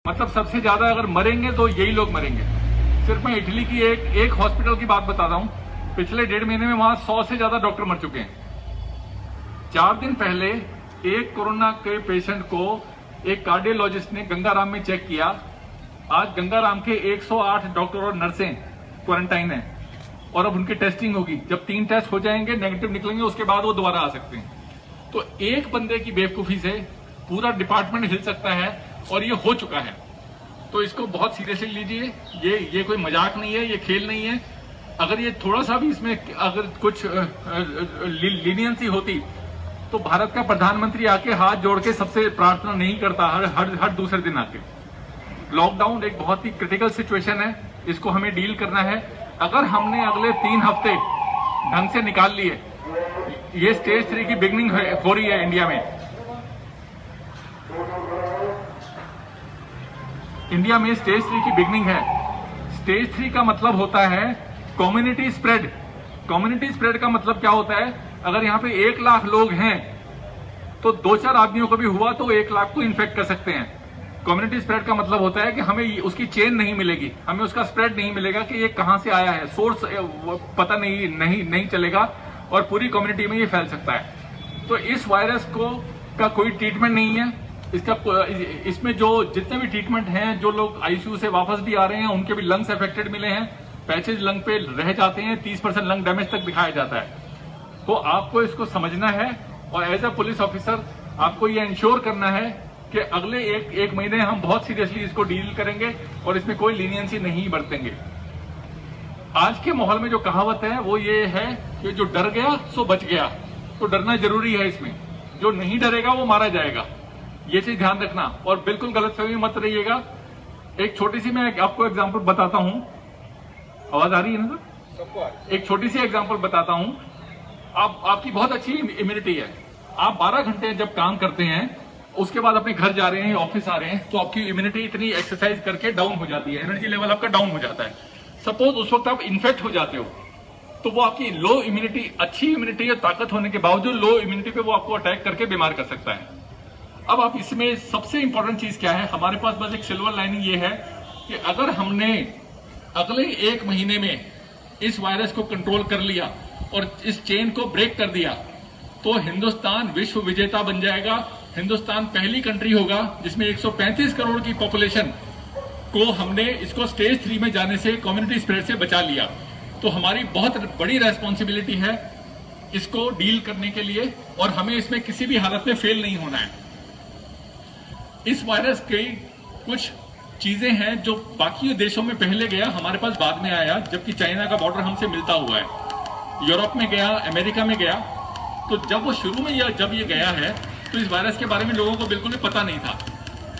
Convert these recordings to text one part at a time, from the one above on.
मतलब सबसे ज्यादा अगर मरेंगे तो यही लोग मरेंगे। सिर्फ मैं इटली की एक हॉस्पिटल की बात बता रहा हूं। पिछले 1.5 महीने में वहां 100 से ज्यादा डॉक्टर मर चुके हैं। 4 दिन पहले एक कोरोना के पेशेंट को एक कार्डियोलॉजिस्ट ने गंगाराम में चेक किया। आज गंगाराम के 108 डॉक्टर और नर्सें क्वारंटाइन है और अब उनकी टेस्टिंग होगी। जब 3 टेस्ट हो जाएंगे, नेगेटिव निकलेंगे, उसके बाद वो दोबारा आ सकते हैं। तो एक बंदे की बेवकूफी से पूरा डिपार्टमेंट हिल सकता है और ये हो चुका है। तो इसको बहुत सीरियसली लीजिए। ये कोई मजाक नहीं है, ये खेल नहीं है। अगर ये थोड़ा सा भी इसमें अगर कुछ लीनियंसी होती तो भारत का प्रधानमंत्री आके हाथ जोड़ के सबसे प्रार्थना नहीं करता हर दूसरे दिन आके। लॉकडाउन एक बहुत ही क्रिटिकल सिचुएशन है, इसको हमें डील करना है। अगर हमने अगले 3 हफ्ते ढंग से निकाल लिए, ये स्टेज 3 की बिगनिंग हो रही है इंडिया में। इंडिया में स्टेज 3 की बिगनिंग है। स्टेज 3 का मतलब होता है कम्युनिटी स्प्रेड। कम्युनिटी स्प्रेड का मतलब क्या होता है? अगर यहां पे 1 लाख लोग हैं तो 2-4 आदमियों को भी हुआ तो 1 लाख को इन्फेक्ट कर सकते हैं। कम्युनिटी स्प्रेड का मतलब होता है कि हमें उसकी चेन नहीं मिलेगी, हमें उसका स्प्रेड नहीं मिलेगा कि ये कहां से आया है, सोर्स पता नहीं चलेगा और पूरी कम्युनिटी में ये फैल सकता है। तो इस वायरस का कोई ट्रीटमेंट नहीं है। इसमें जो जितने भी ट्रीटमेंट हैं, जो लोग आईसीयू से वापस भी आ रहे हैं उनके भी लंग्स अफेक्टेड मिले हैं, पैचेज लंग पे रह जाते हैं, 30% लंग डैमेज तक दिखाया जाता है। तो आपको इसको समझना है और एज अ पुलिस ऑफिसर आपको ये इंश्योर करना है कि अगले एक महीने हम बहुत सीरियसली इसको डील करेंगे और इसमें कोई लीनियंसी नहीं बरतेंगे। आज के माहौल में जो कहावत है वो ये है कि जो डर गया सो बच गया। तो डरना जरूरी है इसमें। जो नहीं डरेगा वो मारा जाएगा, ये चीज ध्यान रखना और बिल्कुल गलतफहमी मत रहिएगा। एक छोटी सी मैं आपको एग्जांपल बताता हूं। आवाज आ रही है ना सर? एक छोटी सी एग्जांपल बताता हूं। आपकी बहुत अच्छी इम्यूनिटी है। आप 12 घंटे जब काम करते हैं उसके बाद अपने घर जा रहे हैं, ऑफिस आ रहे हैं, तो आपकी इम्यूनिटी इतनी एक्सरसाइज करके डाउन हो जाती है, एनर्जी लेवल आपका डाउन हो जाता है। सपोज उस वक्त आप इन्फेक्ट हो जाते हो तो वो आपकी लो इम्यूनिटी, अच्छी इम्यूनिटी और ताकत होने के बावजूद लो इम्यूनिटी पे वो आपको अटैक करके बीमार कर सकता है। अब आप इसमें सबसे इंपॉर्टेंट चीज क्या है? हमारे पास बस एक सिल्वर लाइनिंग ये है कि अगर हमने अगले 1 महीने में इस वायरस को कंट्रोल कर लिया और इस चेन को ब्रेक कर दिया तो हिंदुस्तान विश्व विजेता बन जाएगा। हिंदुस्तान पहली कंट्री होगा जिसमें 135 करोड़ की पॉपुलेशन को हमने इसको स्टेज 3 में जाने से, कम्युनिटी स्प्रेड से बचा लिया। तो हमारी बहुत बड़ी रेस्पॉन्सिबिलिटी है इसको डील करने के लिए और हमें इसमें किसी भी हालत में फेल नहीं होना है। इस वायरस की कुछ चीजें हैं जो बाकी देशों में पहले गया, हमारे पास बाद में आया, जबकि चाइना का बॉर्डर हमसे मिलता हुआ है। यूरोप में गया, अमेरिका में गया। तो जब वो शुरू में जब ये गया है तो इस वायरस के बारे में लोगों को बिल्कुल भी पता नहीं था।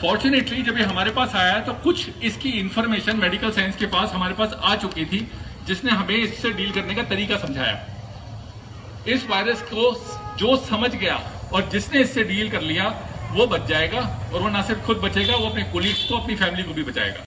फॉर्चुनेटली जब ये हमारे पास आया है तो कुछ इसकी इंफॉर्मेशन मेडिकल साइंस के पास हमारे पास आ चुकी थी, जिसने हमें इससे डील करने का तरीका समझाया। इस वायरस को जो समझ गया और जिसने इससे डील कर लिया वो बच जाएगा और वो ना सिर्फ खुद बचेगा, वो अपने कोलीग्स को, अपनी फैमिली को भी बचाएगा।